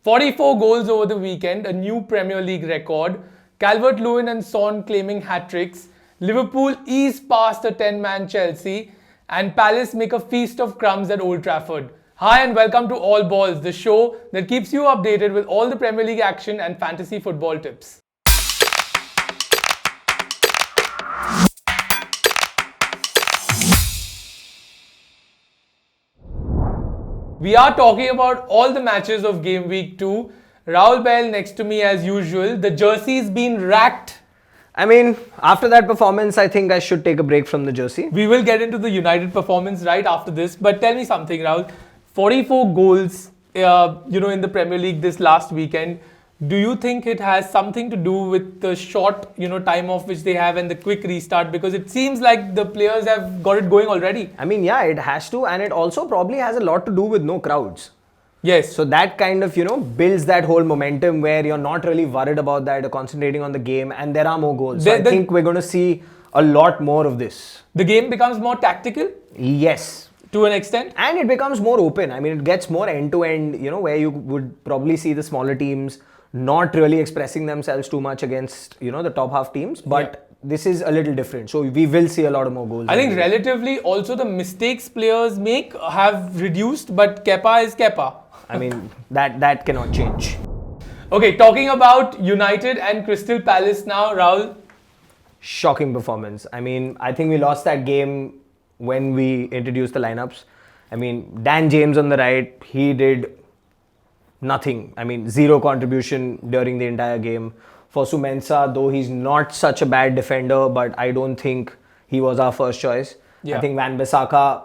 44 goals over the weekend, a new Premier League record. Calvert-Lewin and Son claiming hat-tricks. Liverpool ease past a 10-man Chelsea. And Palace make a feast of crumbs at Old Trafford. Hi and welcome to All Balls, the show that keeps you updated with all the Premier League action and fantasy football tips. We are talking about all the matches of game week 2. Rahul Bell next to me as usual. The jersey's been racked. I mean, after that performance, I think I should take a break from the jersey. We will get into the United performance right after this. But tell me something, Rahul. 44 goals, in the Premier League this last weekend. Do you think it has something to do with the short, time off which they have and the quick restart? Because it seems like the players have got it going already. I mean, yeah, it has to. And it also probably has a lot to do with no crowds. Yes. So that kind of, builds that whole momentum where you're not really worried about that, you're concentrating on the game and there are more goals. So I think we're going to see a lot more of this. The game becomes more tactical? Yes. To an extent? And it becomes more open. I mean, it gets more end-to-end, where you would probably see the smaller teams not really expressing themselves too much against, the top half teams. But this is a little different. So we will see a lot of more goals. I think relatively also the mistakes players make have reduced, but Kepa is Kepa. I mean, that cannot change. Okay, talking about United and Crystal Palace now, Rahul. Shocking performance. I mean, I think we lost that game when we introduced the lineups. I mean, Dan James on the right, he did nothing. I mean, zero contribution during the entire game. For Mensah, though he's not such a bad defender, but I don't think he was our first choice. Yeah. I think Wan-Bissaka,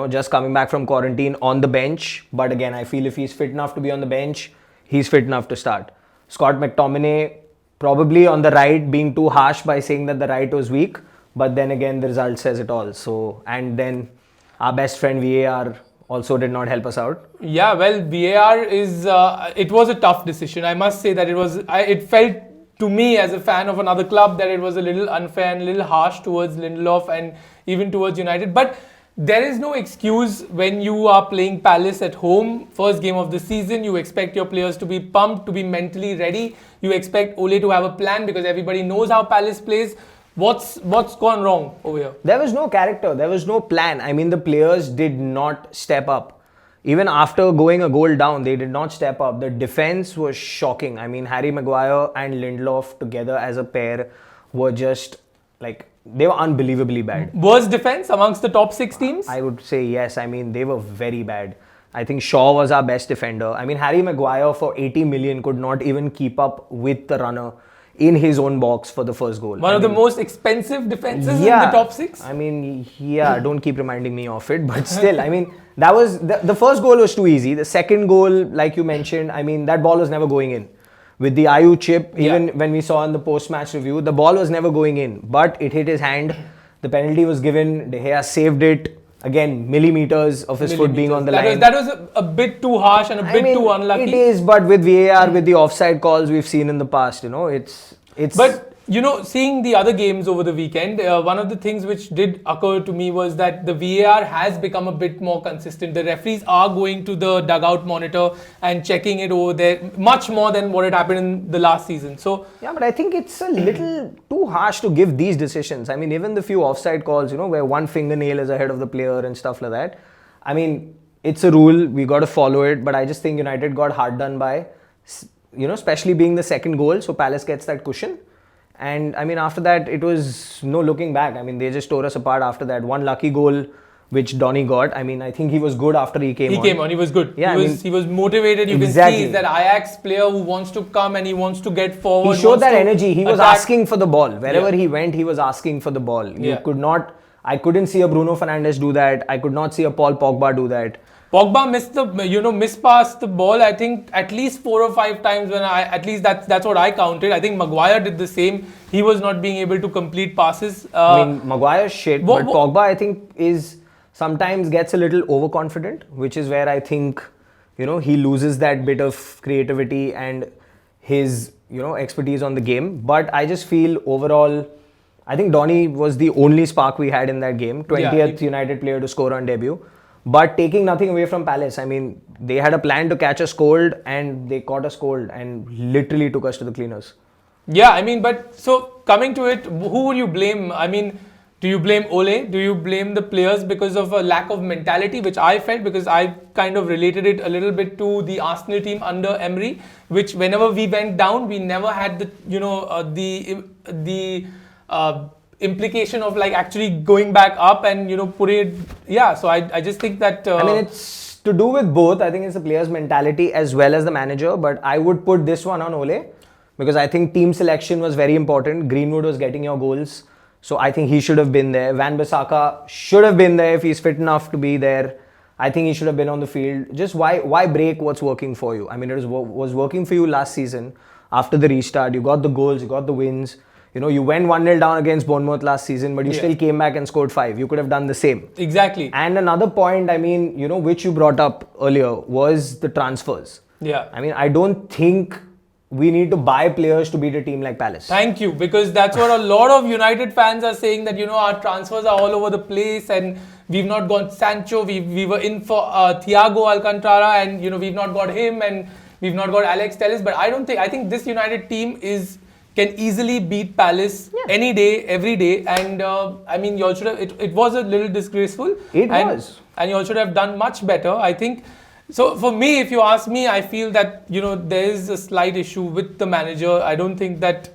just coming back from quarantine on the bench. But again, I feel if he's fit enough to be on the bench, he's fit enough to start. Scott McTominay, probably on the right, being too harsh by saying that the right was weak. But then again, the result says it all. So, and then our best friend VAR also did not help us out. Yeah, well, VAR is, it was a tough decision. I must say that it felt to me as a fan of another club that it was a little unfair and a little harsh towards Lindelof and even towards United. But there is no excuse when you are playing Palace at home, first game of the season. You expect your players to be pumped, to be mentally ready. You expect Ole to have a plan because everybody knows how Palace plays. What's gone wrong over here? There was no character. There was no plan. I mean, the players did not step up. Even after going a goal down, they did not step up. The defense was shocking. I mean, Harry Maguire and Lindelof together as a pair were just they were unbelievably bad. Worst defense amongst the top 6 teams? I would say yes. I mean, they were very bad. I think Shaw was our best defender. I mean, Harry Maguire for 80 million could not even keep up with the runner in his own box for the first goal. One of the most expensive defenses in the top 6? I mean, don't keep reminding me of it. But still, I mean, that was the first goal was too easy. The second goal, like you mentioned, I mean, that ball was never going in. With the Ayew chip, even when we saw in the post-match review, the ball was never going in. But it hit his hand. The penalty was given. De Gea saved it. Again, millimeters of his foot being on the line. That was a bit too harsh and a bit too unlucky. It is, but with VAR, with the offside calls we've seen in the past, it's... But, seeing the other games over the weekend, one of the things which did occur to me was that the VAR has become a bit more consistent. The referees are going to the dugout monitor and checking it over there much more than what had happened in the last season. So yeah, but I think it's a little too harsh to give these decisions. I mean, even the few offside calls, where one fingernail is ahead of the player and stuff like that. I mean, it's a rule. We got to follow it. But I just think United got hard done by, especially being the second goal. So Palace gets that cushion. And I mean, after that, it was no looking back. I mean, they just tore us apart after that. One lucky goal, which Donny got. I mean, I think he was good after he came on. He came on, he was good. Yeah, he was motivated. You can see he's that Ajax player who wants to come and he wants to get forward. He showed that energy. He was asking for the ball. Wherever he went, he was asking for the ball. I couldn't see a Bruno Fernandes do that. I could not see a Paul Pogba do that. Pogba mispassed the ball, I think, at least 4 or 5 times at least that's what I counted. I think Maguire did the same. He was not being able to complete passes. I mean, Maguire's shit, but Pogba, I think, sometimes gets a little overconfident, which is where I think, he loses that bit of creativity and his, expertise on the game. But I just feel overall, I think Donny was the only spark we had in that game. 20th United player to score on debut. But taking nothing away from Palace, I mean, they had a plan to catch us cold and they caught us cold and literally took us to the cleaners. Yeah, I mean, but so coming to it, who would you blame? I mean, do you blame Ole? Do you blame the players because of a lack of mentality, which I felt, because I kind of related it a little bit to the Arsenal team under Emery, which whenever we went down, we never had the, implication of like actually going back up and putting it. Yeah, so I just think that I mean, it's to do with both. I think it's the players' mentality as well as the manager, but I would put this one on Ole because I think team selection was very important. Greenwood was getting your goals, so I think he should have been there. Wan-Bissaka should have been there if he's fit enough to be there. I think he should have been on the field. Just why break what's working for you? I mean, it was working for you last season. After the restart, you got the goals, you got the wins. You went 1-0 down against Bournemouth last season, but you still came back and scored 5. You could have done the same. Exactly. And another point, I mean, which you brought up earlier was the transfers. Yeah. I mean, I don't think we need to buy players to beat a team like Palace. Thank you, because that's what a lot of United fans are saying, that our transfers are all over the place and we've not got Sancho, we were in for Thiago Alcantara and we've not got him and we've not got Alex Telles. But I think this United team can easily beat Palace any day, every day. And I mean, you all should have, it was a little disgraceful. It was. And you all should have done much better, I think. So for me, if you ask me, I feel that, there is a slight issue with the manager. I don't think that,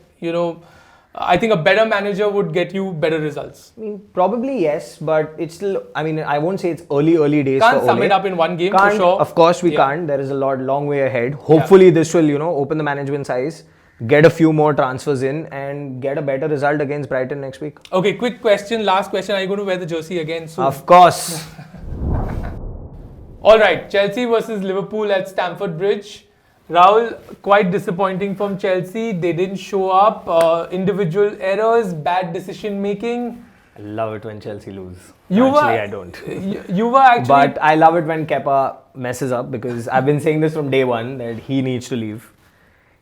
I think a better manager would get you better results. I mean, probably yes, but it's still, I mean, I won't say it's early days Can't for sum Ole. it up in one game, for sure. Of course we can't. There is a long way ahead. Hopefully this will, open the management's eyes, get a few more transfers in and get a better result against Brighton next week. Okay, quick question, last question. Are you going to wear the jersey again soon? Of course. All right, Chelsea versus Liverpool at Stamford Bridge. Rahul, quite disappointing from Chelsea. They didn't show up. Individual errors, bad decision making. I love it when Chelsea lose. I don't. You were actually... But I love it when Kepa messes up, because I've been saying this from day one that he needs to leave.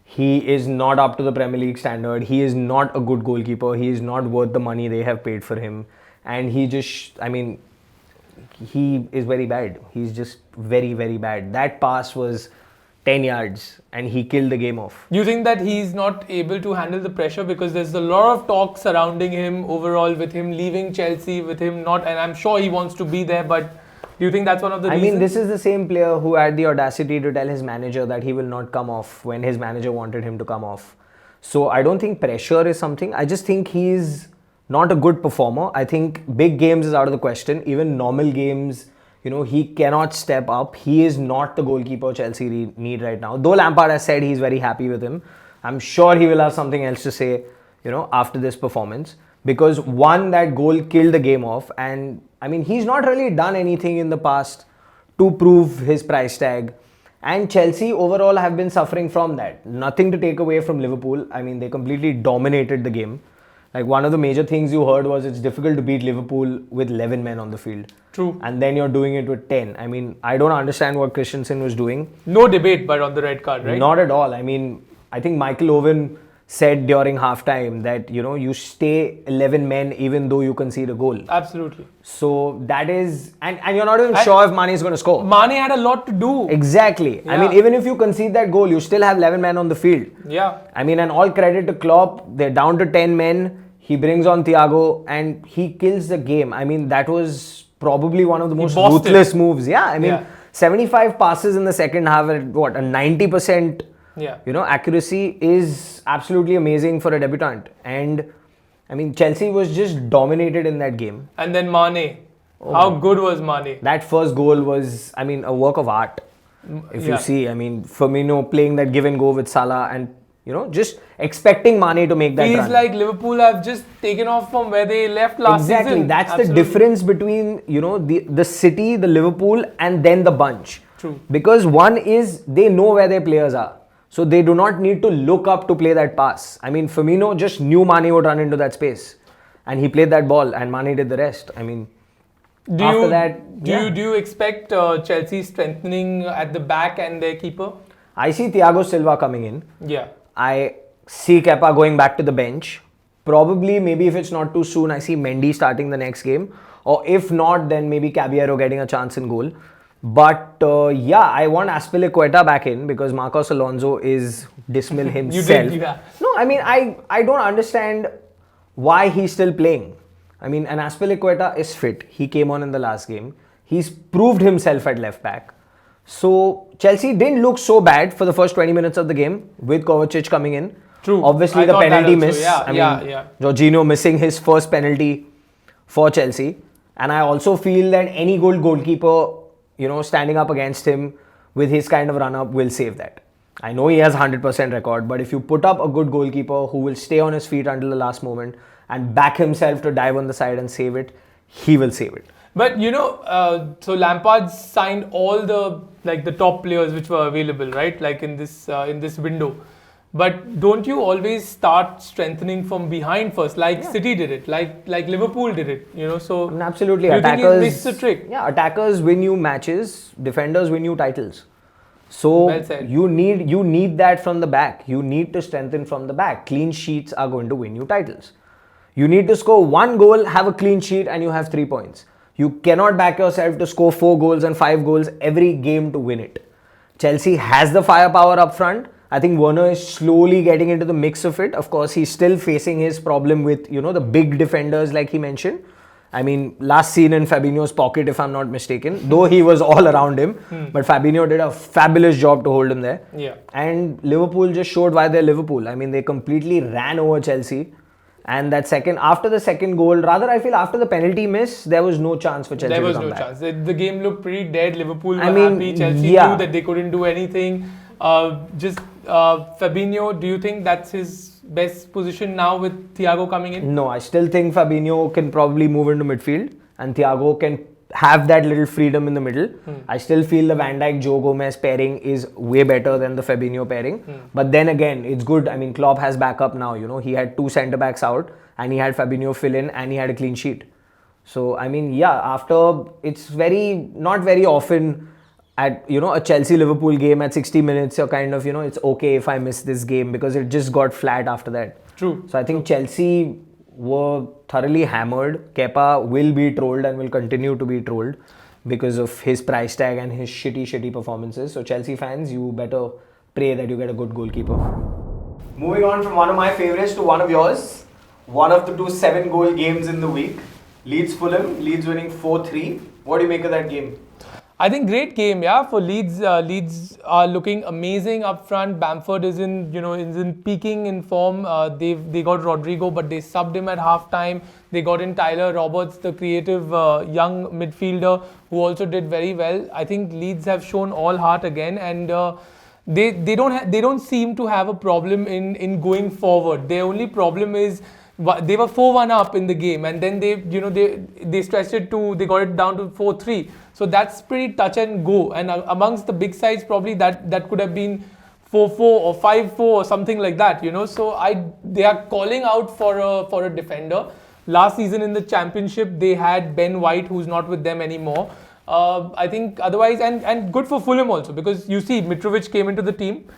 He is not up to the Premier League standard. He is not a good goalkeeper. He is not worth the money they have paid for him. And he just, I mean, he is very bad. He's just very, very bad. That pass was 10 yards and he killed the game off. You think that he's not able to handle the pressure, because there's a lot of talk surrounding him overall, with him leaving Chelsea, with him not, and I'm sure he wants to be there, but do you think that's one of the reasons? I mean, this is the same player who had the audacity to tell his manager that he will not come off when his manager wanted him to come off. So I don't think pressure is something. I just think he's not a good performer. I think big games is out of the question. Even normal games, he cannot step up. He is not the goalkeeper Chelsea need right now. Though Lampard has said he's very happy with him, I'm sure he will have something else to say, after this performance. Because one, that goal killed the game off, and I mean, he's not really done anything in the past to prove his price tag. And Chelsea overall have been suffering from that. Nothing to take away from Liverpool. I mean, they completely dominated the game. Like, one of the major things you heard was it's difficult to beat Liverpool with 11 men on the field. True. And then you're doing it with 10. I mean, I don't understand what Christensen was doing. No debate, but on the red card, right? Not at all. I mean, I think Michael Owen said during halftime that, you stay 11 men even though you concede a goal. Absolutely. So that is, and you're not even sure if Mane is going to score. Mane had a lot to do. Exactly. Yeah. I mean, even if you concede that goal, you still have 11 men on the field. Yeah. I mean, and all credit to Klopp. They're down to 10 men. He brings on Thiago and he kills the game. I mean, that was probably one of the most ruthless moves. Yeah. I mean, 75 passes in the second half at what, a 90%. Yeah. Accuracy is absolutely amazing for a debutant. And I mean, Chelsea was just dominated in that game. And then Mane. How good was Mane? That first goal was, I mean, a work of art. If you see, I mean, Firmino playing that give and go with Salah and, just expecting Mane to make that run. Feels like Liverpool have just taken off from where they left last season. Exactly. That's the difference between, the City, the Liverpool, and then the bunch. True. Because one is, they know where their players are. So they do not need to look up to play that pass. I mean, Firmino just knew Mane would run into that space. And he played that ball and Mane did the rest. I mean, do you expect Chelsea strengthening at the back and their keeper? I see Thiago Silva coming in. Yeah. I see Kepa going back to the bench. Probably, maybe if it's not too soon, I see Mendy starting the next game. Or if not, then maybe Caballero getting a chance in goal. But yeah, I want Azpilicueta back in because Marcos Alonso is dismal himself. You did, yeah. No, I mean, I don't understand why he's still playing. I mean, and Azpilicueta is fit. He came on in the last game. He's proved himself at left back. So Chelsea didn't look so bad for the first 20 minutes of the game with Kovacic coming in. True. Obviously, I the thought that penalty also, miss. yeah, I mean, yeah. Jorginho missing his first penalty for Chelsea. And I also feel that any goalkeeper, standing up against him with his kind of run-up will save that. I know he has 100% record, but if you put up a good goalkeeper who will stay on his feet until the last moment and back himself to dive on the side and save it, he will save it. But so Lampard signed all the top players which were available, right? Like in this window. But don't you always start strengthening from behind first, like City did it, like Liverpool did it, So absolutely, do you think he missed the trick? Yeah, attackers win you matches, defenders win you titles. So Well you need that from the back. You need to strengthen from the back. Clean sheets are going to win you titles. You need to score 1 goal, have a clean sheet, and you have 3 points. You cannot back yourself to score 4 goals and 5 goals every game to win it. Chelsea has the firepower up front. I think Werner is slowly getting into the mix of it. Of course, he's still facing his problem with, the big defenders like he mentioned. I mean, last seen in Fabinho's pocket, if I'm not mistaken, though he was all around him. But Fabinho did a fabulous job to hold him there. Yeah. And Liverpool just showed why they're Liverpool. I mean, they completely ran over Chelsea. And after the second goal, I feel after the penalty miss, there was no chance for Chelsea to come back. There was no chance. The game looked pretty dead. Liverpool were happy. Chelsea knew that they couldn't do anything. Fabinho, do you think that's his best position now with Thiago coming in? No, I still think Fabinho can probably move into midfield and Thiago can have that little freedom in the middle. I still feel the Van Dijk-Joe Gomez pairing is way better than the Fabinho pairing. But then again, it's good. I mean, Klopp has backup now. He had 2 centre-backs out and he had Fabinho fill in and he had a clean sheet. So, I mean, it's not very often at, a Chelsea-Liverpool game at 60 minutes, you're kind of, it's okay if I miss this game because it just got flat after that. True. So I think Chelsea were thoroughly hammered. Kepa will be trolled and will continue to be trolled because of his price tag and his shitty performances. So Chelsea fans, you better pray that you get a good goalkeeper. Moving on from one of my favourites to one of yours. One of the 2 7-goal games in the week. Leeds-Fulham. Leeds winning 4-3. What do you make of that game? I think great game, yeah, for Leeds. Leeds are looking amazing up front. Bamford is in peaking in form. They got Rodrigo, but they subbed him at halftime. They got in Tyler Roberts, the creative young midfielder, who also did very well. I think Leeds have shown all heart again, and they don't seem to have a problem in going forward. Their only problem is they were 4-1 up in the game, and then they stretched it they got it down to 4-3. So that's pretty touch and go. And amongst the big sides, probably that could have been 4-4 or 5-4 or something like that. So they are calling out for a defender. Last season in the Championship, they had Ben White, who's not with them anymore. I think otherwise, and good for Fulham also, because you see Mitrovic came into the team.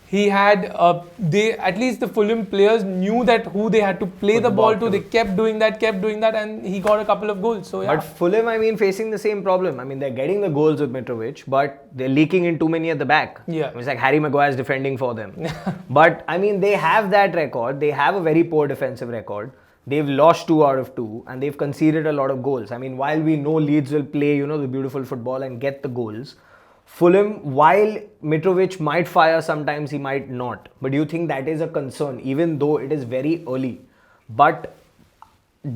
He had at least the Fulham players knew that who they had to play the ball to. They kept doing that, and he got a couple of goals. So yeah. But Fulham, I mean, facing the same problem. I mean, they're getting the goals with Mitrovic, but they're leaking in too many at the back. Yeah, it's like Harry Maguire's defending for them. But I mean, they have that record. They have a very poor defensive record. They've lost 2 out of 2, and they've conceded a lot of goals. I mean, while we know Leeds will play, the beautiful football and get the goals, Fulham, while Mitrovic might fire sometimes, he might not. But do you think that is a concern, even though it is very early? But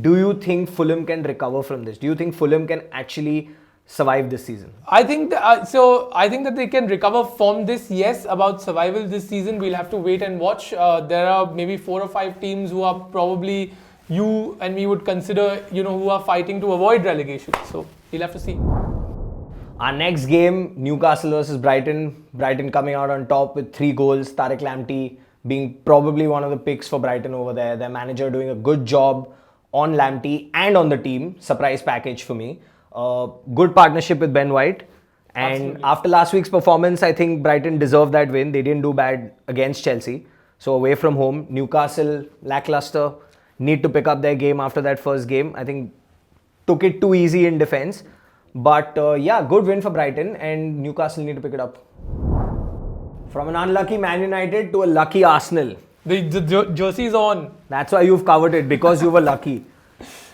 do you think Fulham can recover from this? Do you think Fulham can actually survive this season? I think that they can recover from this. Yes, about survival this season, we'll have to wait and watch. There are maybe 4 or 5 teams who are probably you and me would consider, who are fighting to avoid relegation. So we'll have to see. Our next game, Newcastle versus Brighton. Brighton coming out on top with 3 goals. Tariq Lamptey being probably one of the picks for Brighton over there. Their manager doing a good job on Lamptey and on the team. Surprise package for me. Good partnership with Ben White. And absolutely. After last week's performance, I think Brighton deserved that win. They didn't do bad against Chelsea. So away from home, Newcastle lackluster. need to pick up their game after that first game. I think took it too easy in defense. But yeah, good win for Brighton, and Newcastle need to pick it up. From an unlucky Man United to a lucky Arsenal. The jersey's on. That's why you've covered it, because you were lucky.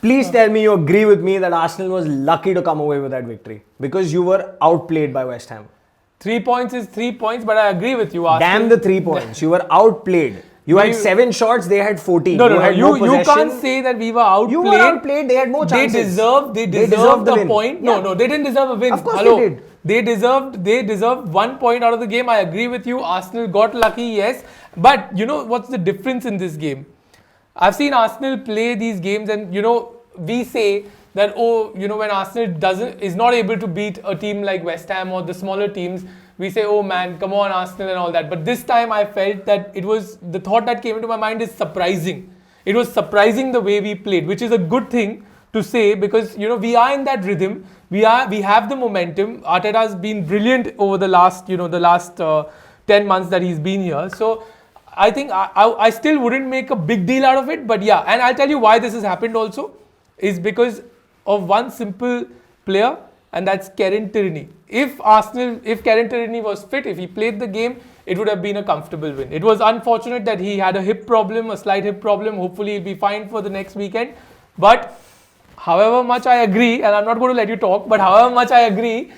Please tell me you agree with me that Arsenal was lucky to come away with that victory, because you were outplayed by West Ham. 3 points is 3 points, but I agree with you, Arsenal. Damn the 3 points. You were outplayed. You had 7 shots, they had 14. No. You can't say that we were outplayed. You were outplayed, they had more chances. They deserved the point. Yeah. No, they didn't deserve a win. Of course they did. They deserved 1 point out of the game. I agree with you. Arsenal got lucky, yes. But you know what's the difference in this game? I've seen Arsenal play these games, and you know, we say that, oh, you know, when Arsenal is not able to beat a team like West Ham or the smaller teams, we say, oh man, come on Arsenal and all that. But this time I felt that the thought that came into my mind is surprising. It was surprising the way we played, which is a good thing to say, because you know, we are in that rhythm. We have the momentum. Arteta has been brilliant over the last 10 months that he's been here. So I think I still wouldn't make a big deal out of it. But yeah, and I'll tell you why this has happened also, is because of one simple player, and that's Kieran Tierney. If Kieran Tierney was fit, if he played the game, it would have been a comfortable win. It was unfortunate that he had a slight hip problem. Hopefully he'll be fine for the next weekend. But however much I agree, and I'm not going to let you talk, but however much I agree,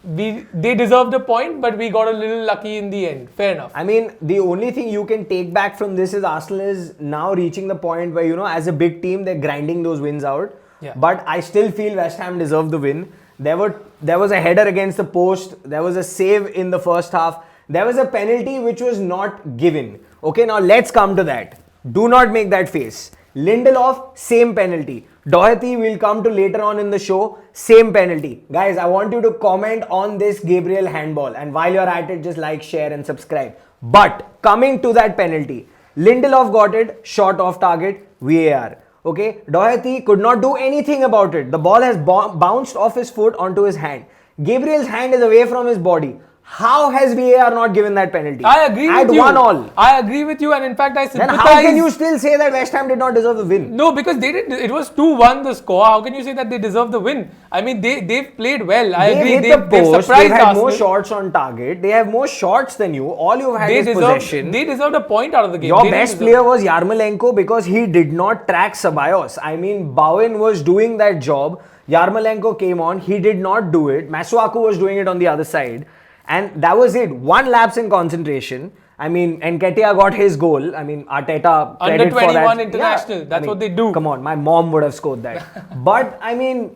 they deserved a point, but we got a little lucky in the end. Fair enough. I mean, the only thing you can take back from this is Arsenal is now reaching the point where, you know, as a big team, they're grinding those wins out. Yeah. But I still feel West Ham deserved the win. There was a header against the post. There was a save in the first half. There was a penalty which was not given. Okay, now let's come to that. Do not make that face. Lindelof, same penalty. Doherty will come to later on in the show, same penalty. Guys, I want you to comment on this Gabriel handball, and while you're at it, just like, share and subscribe. But coming to that penalty, Lindelof got it, shot off target, VAR. Okay, Doherty could not do anything about it. The ball has bounced off his foot onto his hand. Gabriel's hand is away from his body. How has VAR not given that penalty? I agree with you. At 1-1. I agree with you, and in fact I sympathize. Then how can you still say that West Ham did not deserve the win? No, because they did. It was 2-1 the score. How can you say that they deserve the win? I mean, they've played well. I agree. They've surprised had Arsenal. More shots on target. They have more shots than you. All you've had is possession. They deserved a point out of the game. Your best player was Yarmolenko because he did not track Ceballos. I mean, Bowen was doing that job. Yarmolenko came on. He did not do it. Masuaku was doing it on the other side. And that was it. One lapse in concentration. I mean, Nketiah got his goal. I mean, Arteta under 21 for that. international. Yeah, that's what they do. Come on, my mom would have scored that. But I mean,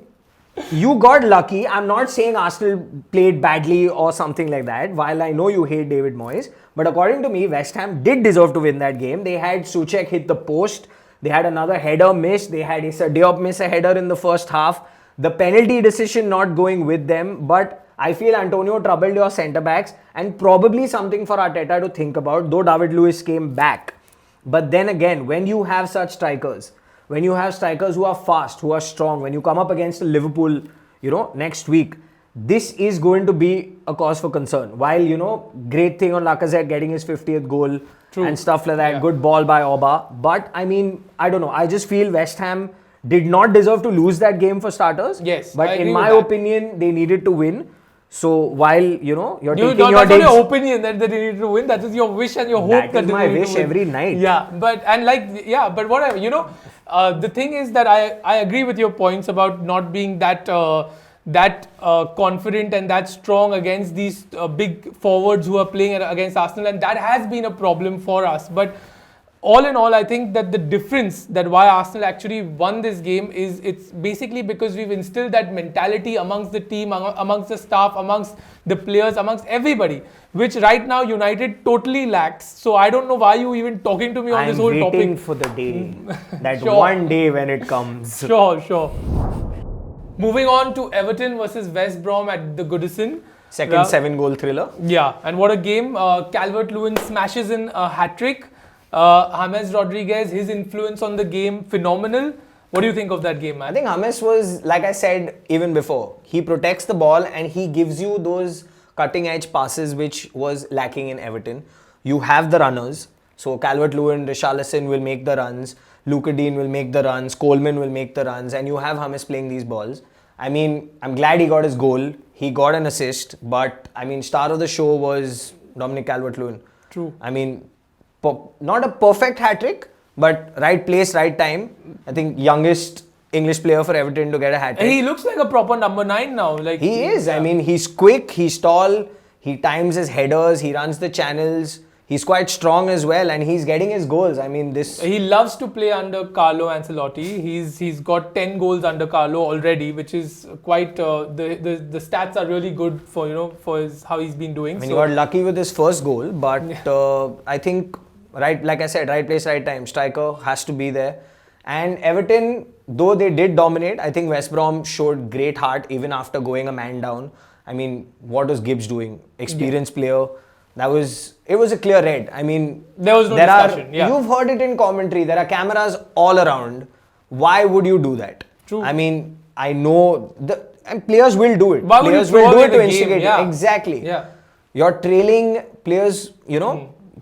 you got lucky. I'm not saying Arsenal played badly or something like that. While I know you hate David Moyes, but according to me, West Ham did deserve to win that game. They had Souček hit the post. They had another header miss. They had Issa Diop miss a header in the first half. The penalty decision not going with them, but I feel Antonio troubled your centre-backs, and probably something for Arteta to think about, though David Luiz came back. But then again, when you have such strikers, when you have strikers who are fast, who are strong, when you come up against Liverpool, you know, next week, this is going to be a cause for concern. While, you know, great thing on Lacazette getting his 50th goal. True. And stuff like that, yeah. Good ball by Oba. But I mean, I don't know, I just feel West Ham did not deserve to lose that game for starters. Yes, but in my opinion, they needed to win. So while, you know, you're taking your digs... That's not your opinion that they need to win. That is your wish and your hope that is my wish every night. Yeah, but whatever, you know, the thing is that I agree with your points about not being that confident and that strong against these big forwards who are playing against Arsenal, and that has been a problem for us. But all in all, I think that the difference that why Arsenal actually won this game is it's basically because we've instilled that mentality amongst the team, amongst the staff, amongst the players, amongst everybody, which right now United totally lacks. So I don't know why you even talking to me on this whole topic. I'm waiting for the day, that one day when it comes. Sure. Moving on to Everton versus West Brom at the Goodison. Second 7-goal thriller. Yeah, and what a game. Calvert-Lewin smashes in a hat-trick. James Rodriguez, his influence on the game, phenomenal. What do you think of that game, man? I think James was, like I said even before, he protects the ball and he gives you those cutting-edge passes which was lacking in Everton. You have the runners. So Calvert-Lewin, Richarlison will make the runs. Luka Dean will make the runs, Coleman will make the runs, and you have James playing these balls. I mean, I'm glad he got his goal. He got an assist, but I mean, star of the show was Dominic Calvert-Lewin. True. I mean, not a perfect hat-trick, but right place, right time. I think youngest English player for Everton to get a hat-trick. He looks like a proper number 9 now. Like He is. Yeah. I mean, he's quick, he's tall, he times his headers, he runs the channels. He's quite strong as well, and he's getting his goals. I mean, He loves to play under Carlo Ancelotti. He's got 10 goals under Carlo already, which is quite the stats are really good for how he's been doing. I mean, he got lucky with his first goal, but I think like I said, right place, right time. Striker has to be there. And Everton, though they did dominate, I think West Brom showed great heart even after going a man down. I mean, what was Gibbs doing? Experienced player. It was a clear red. I mean, there was no discussion. You've heard it in commentary. There are cameras all around. Why would you do that? True. I mean, I know and players will do it. Why would Players you throw will do away it to the game? instigate Yeah. you. Exactly. Yeah. You're trailing players,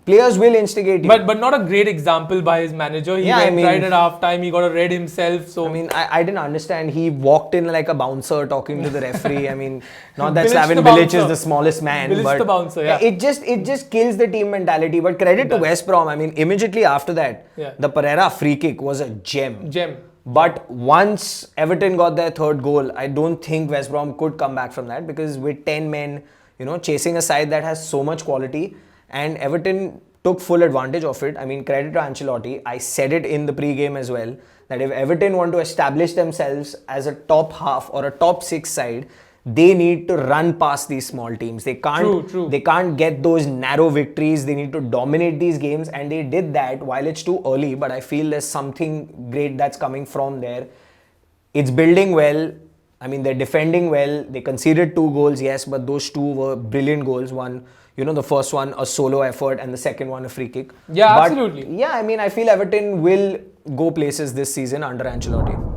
players will instigate you. But not a great example by his manager. He went right at half time. He got a red himself. So I mean, I didn't understand. He walked in like a bouncer talking to the referee. I mean, not that Bilic Slaven the Bilic is bouncer. the smallest man, Bilic but the bouncer, yeah. it just kills the team mentality. But credit to West Brom. I mean, immediately after that, the Pereira free kick was a gem. But once Everton got their third goal, I don't think West Brom could come back from that, because with 10 men, chasing a side that has so much quality, and Everton took full advantage of it. I mean, credit to Ancelotti. I said it in the pre-game as well, that if Everton want to establish themselves as a top half or a top 6 side, they need to run past these small teams. They can't They can't get those narrow victories. They need to dominate these games, and they did that while it's too early, but I feel there's something great that's coming from there. It's building well. I mean, they're defending well. They conceded 2 goals, yes, but those 2 were brilliant goals. One, the first one, a solo effort, and the second one, a free kick. Yeah, absolutely. Yeah, I mean, I feel Everton will go places this season under Ancelotti.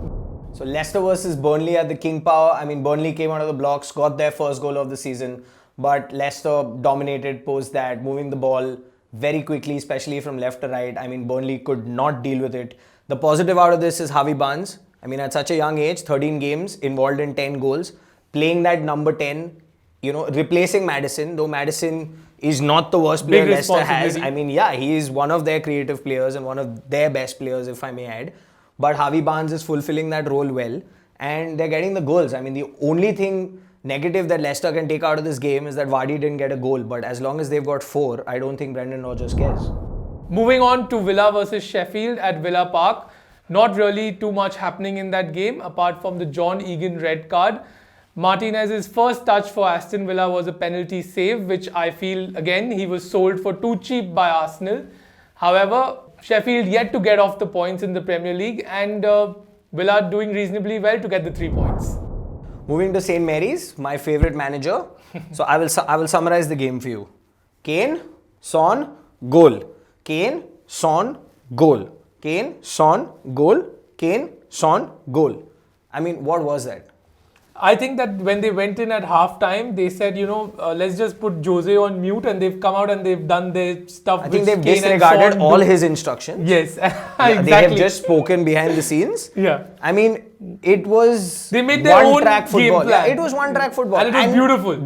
So Leicester versus Burnley at the King Power. I mean, Burnley came out of the blocks, got their first goal of the season, but Leicester dominated post that, moving the ball very quickly, especially from left to right. I mean, Burnley could not deal with it. The positive out of this is Harvey Barnes. I mean, at such a young age, 13 games, involved in 10 goals, playing that number 10, replacing Maddison, though Maddison is not the worst player Leicester has. I mean, yeah, he is one of their creative players and one of their best players, if I may add. But Harvey Barnes is fulfilling that role well, and they're getting the goals. I mean, the only thing negative that Leicester can take out of this game is that Vardy didn't get a goal. But as long as they've got 4, I don't think Brendan Rodgers cares. Moving on to Villa versus Sheffield at Villa Park. Not really too much happening in that game apart from the John Egan red card. Martinez's first touch for Aston Villa was a penalty save, which I feel, again, he was sold for too cheap by Arsenal. However, Sheffield yet to get off the points in the Premier League, and Villa doing reasonably well to get the 3 points. Moving to St. Mary's, my favourite manager. So I will summarize the game for you. Kane, Son, goal. Kane, Son, goal. Kane, Son, goal. Kane, Son, goal. I mean, what was that? I think that when they went in at half time, they said, let's just put Jose on mute, and they've come out and they've done their stuff. I think they've disregarded all his instructions. Yes, exactly. They have just spoken behind the scenes. Yeah. I mean, it was they made their own track football. Game plan. Yeah, it was one track football. And it was beautiful.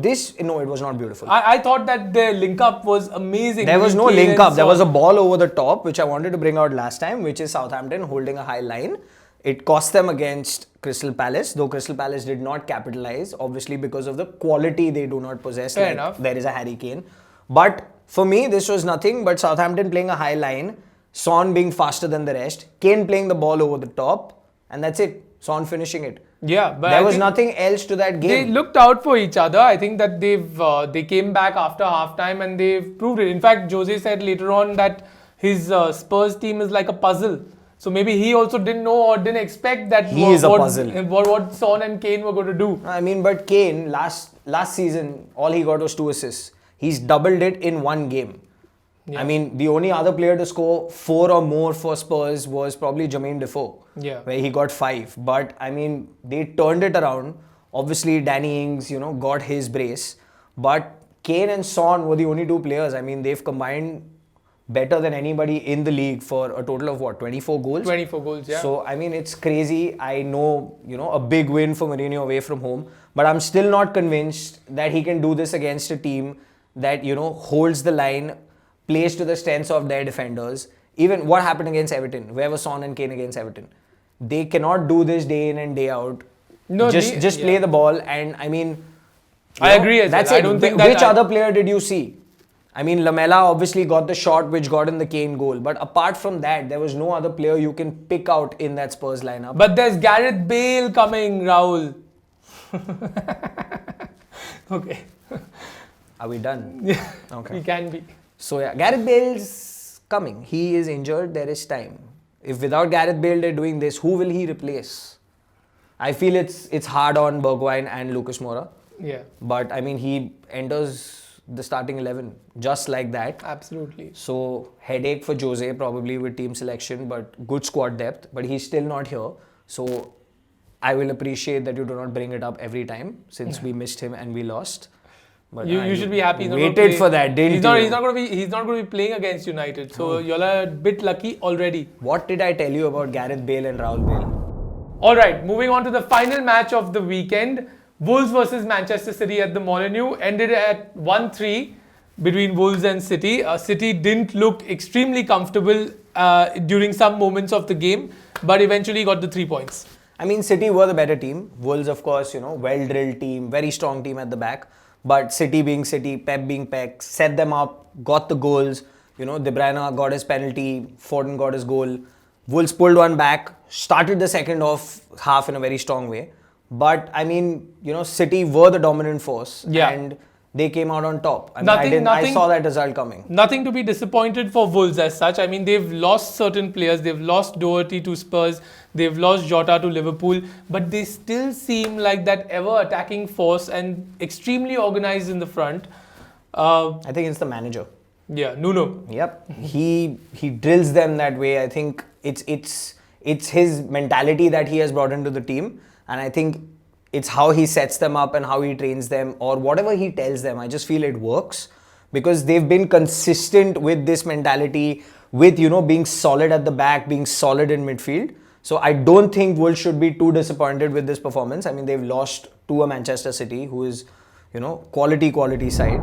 No, it was not beautiful. I thought that their link up was amazing. There was no link up. There was a ball over the top, which I wanted to bring out last time, which is Southampton holding a high line. It cost them against Crystal Palace, though Crystal Palace did not capitalize, obviously because of the quality they do not possess. Fair enough. There is a Harry Kane. But for me, this was nothing but Southampton playing a high line, Son being faster than the rest, Kane playing the ball over the top, and that's it. Son finishing it. Yeah, but there was nothing else to that game. They looked out for each other. I think that they came back after halftime and they've proved it. In fact, Jose said later on that his Spurs team is like a puzzle. So maybe he also didn't know or didn't expect that what Son and Kane were going to do. I mean, but Kane last season, all he got was 2 assists. He's doubled it in 1 game. Yeah. I mean, the only other player to score 4 or more for Spurs was probably Jermaine Defoe, where he got 5. But I mean, they turned it around. Obviously, Danny Ings, got his brace. But Kane and Son were the only 2 players. I mean, they've combined better than anybody in the league for a total of 24 goals? 24 goals, yeah. So, I mean, it's crazy. I know, a big win for Mourinho away from home, but I'm still not convinced that he can do this against a team that, holds the line, plays to the strengths of their defenders. Even what happened against Everton, where was Son and Kane against Everton? They cannot do this day in and day out. No, just play the ball, and I mean, I agree as that's well. it. I don't think that Which other player did you see? I mean, Lamela obviously got the shot which got in the Kane goal, but apart from that, there was no other player you can pick out in that Spurs lineup. But there's Gareth Bale coming, Rahul. Okay. Are we done? Yeah. Okay. We can be. So yeah, Gareth Bale's coming. He is injured. There is time. If without Gareth Bale they're doing this, who will he replace? I feel it's hard on Bergwijn and Lucas Moura. Yeah. But I mean, he enters the starting 11 just like that. Absolutely. So headache for Jose probably with team selection, but good squad depth. But he's still not here. So I will appreciate that you do not bring it up every time since we missed him and we lost. But you should be happy. Waited for that, didn't he's you? He's not going to be playing against United. So you're a bit lucky already. What did I tell you about Gareth Bale and Raul Bale? All right, moving on to the final match of the weekend. Wolves versus Manchester City at the Molineux ended at 1-3 between Wolves and City. City didn't look extremely comfortable during some moments of the game, but eventually got the 3 points. I mean, City were the better team. Wolves, of course, well-drilled team, very strong team at the back. But City being City, Pep being Pep, set them up, got the goals. De Bruyne got his penalty, Foden got his goal. Wolves pulled one back, started the second half in a very strong way. But I mean, City were the dominant force, and they came out on top. I mean, I saw that result coming. Nothing to be disappointed for Wolves as such. I mean, they've lost certain players. They've lost Doherty to Spurs. They've lost Jota to Liverpool. But they still seem like that ever-attacking force and extremely organized in the front. I think it's the manager. Yeah, Nuno. Yep. He drills them that way. I think it's his mentality that he has brought into the team. And I think it's how he sets them up and how he trains them or whatever he tells them. I just feel it works because they've been consistent with this mentality with, being solid at the back, being solid in midfield. So I don't think Wolves should be too disappointed with this performance. I mean, they've lost to a Manchester City who is, quality side.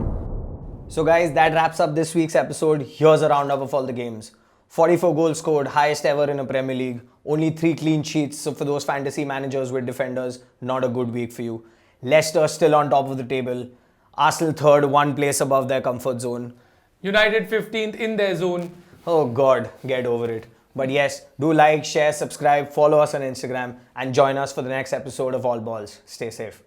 So guys, that wraps up this week's episode. Here's a roundup of all the games. 44 goals scored, highest ever in a Premier League. Only 3 clean sheets. So for those fantasy managers with defenders, not a good week for you. Leicester still on top of the table. Arsenal third, 1 place above their comfort zone. United 15th in their zone. Oh God, get over it. But yes, do like, share, subscribe, follow us on Instagram and join us for the next episode of All Balls. Stay safe.